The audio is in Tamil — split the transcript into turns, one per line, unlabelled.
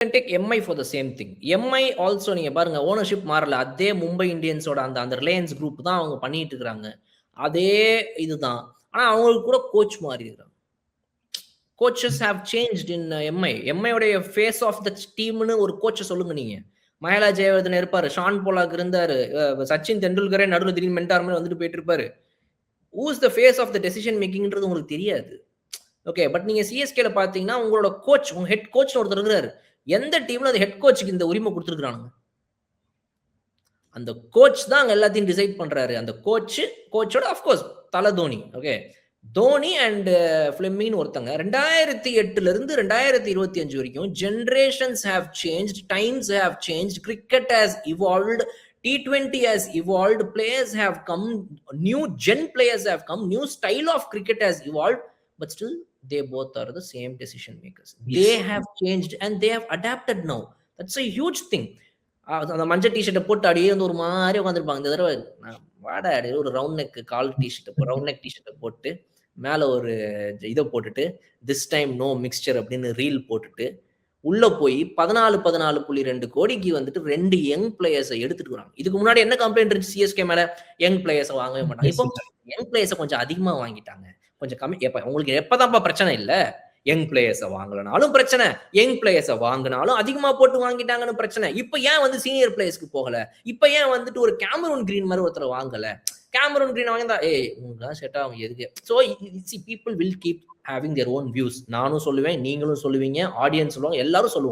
Take Mi for the same thing. Mi also நீங்க பாருங்க ஓனர்ஷிப் மாறல. அதே மும்பை இந்தியன்ஸோட அந்த ரிலையன்ஸ் குரூப் தான் அவங்க பண்ணிட்டு இருக்காங்க. அதே இதுதான். ஆனா அவங்களுக்கு கூட கோச் மாறி இருக்காங்க. Coaches have changed in MI. எம்ஐயோடைய ஃபேஸ் ஆஃப் த டீம்னு ஒரு கோச்ச சொல்லுங்க நீங்க. மஹேலா ஜெயவர்தன் இருப்பாரு. ஷான் போலாக் இருந்தாரு. சச்சின் தெண்டுல்கரே நடுவுல திடீர்னு மென்டார் மாரி வந்துட்டு போயிட்டு இருப்பாரு. Who is the face of the decision மேக்கிங்ன்றது உங்களுக்கு தெரியாது. ஓகே. பட் நீங்க சிஎஸ்கேல பார்த்தீங்கன்னா, உங்களோட கோச், உங்க ஹெட் கோச்னு ஒருத்தர் இருக்கிறாரு. எந்த டீம்ல அந்த ஹெட் கோச்சுக்கு இந்த உரிமை குடுத்துருக்கானுங்க? அந்த கோச் தான் அங்க எல்லாத்தையும் டிசைட் பண்றாரு. அந்த கோச்சோட ஆஃப் கோர்ஸ் தல தோனி. ஓகே. தோனி அண்ட் ஃபிளெமிங்னு ஒருத்தங்க 2008ல இருந்து 2025 வரைக்கும் generations have changed, times have changed, cricket has evolved, T20 has evolved, players have come, new gen players have come, new style of cricket has evolved, but still they both are the same decision makers.
Yes.
They have changed and they have adapted now. That's a huge thing. அந்த மஞ்சள் டிஷர்ட்டை போட்டு அப்படியே வந்து ஒரு மாதிரி உட்காந்துருப்பாங்க. இந்த தடவை வாடா ஒரு ரவுண்ட் நெக் கால் டிஷர்ட், ரவுண்ட் நெக் டிஷர்ட்டை போட்டு மேலே ஒரு இதை போட்டுட்டு திஸ் டைம் நோ மிக்சர் அப்படின்னு ரீல் போட்டுட்டு உள்ள போய் 14.2 கோடிக்கு வந்துட்டு 2 யங் பிளேயர்ஸை எடுத்துட்டு வராங்க. இதுக்கு முன்னாடி என்ன கம்ப்ளைண்ட் இருந்துச்சு சிஎஸ்கே மேல? யங் பிளேயர்ஸை வாங்கவே மாட்டாங்க. இப்போ யங் பிளேயர்ஸை கொஞ்சம் அதிகமா வாங்கிட்டாங்க. கொஞ்சம் கம்மி. உங்களுக்கு எப்பதான்ப்பா பிரச்சனை இல்ல? யங் பிளேயர்ஸை வாங்கலனாலும் பிரச்சனை, யங் பிளேயர்ஸை வாங்கினாலும் அதிகமா போட்டு வாங்கிட்டாங்கன்னு பிரச்சனை. இப்ப ஏன் வந்து சீனியர் பிளேயர்ஸ்க்கு போகல? இப்ப ஏன் வந்துட்டு ஒரு கேமரூன் கிரீன் மாதிரி ஒருத்தர் வாங்கல? கேமரூன் கிரீன் வாங்கினா உங்களுக்கு செட் ஆகும் எதுக்கு? So people will keep having their own views. நானும் சொல்லுவேன், நீங்களும் சொல்லுவீங்க, ஆடியன்ஸ் சொல்லுவாங்க, எல்லாரும் சொல்லுவோம்.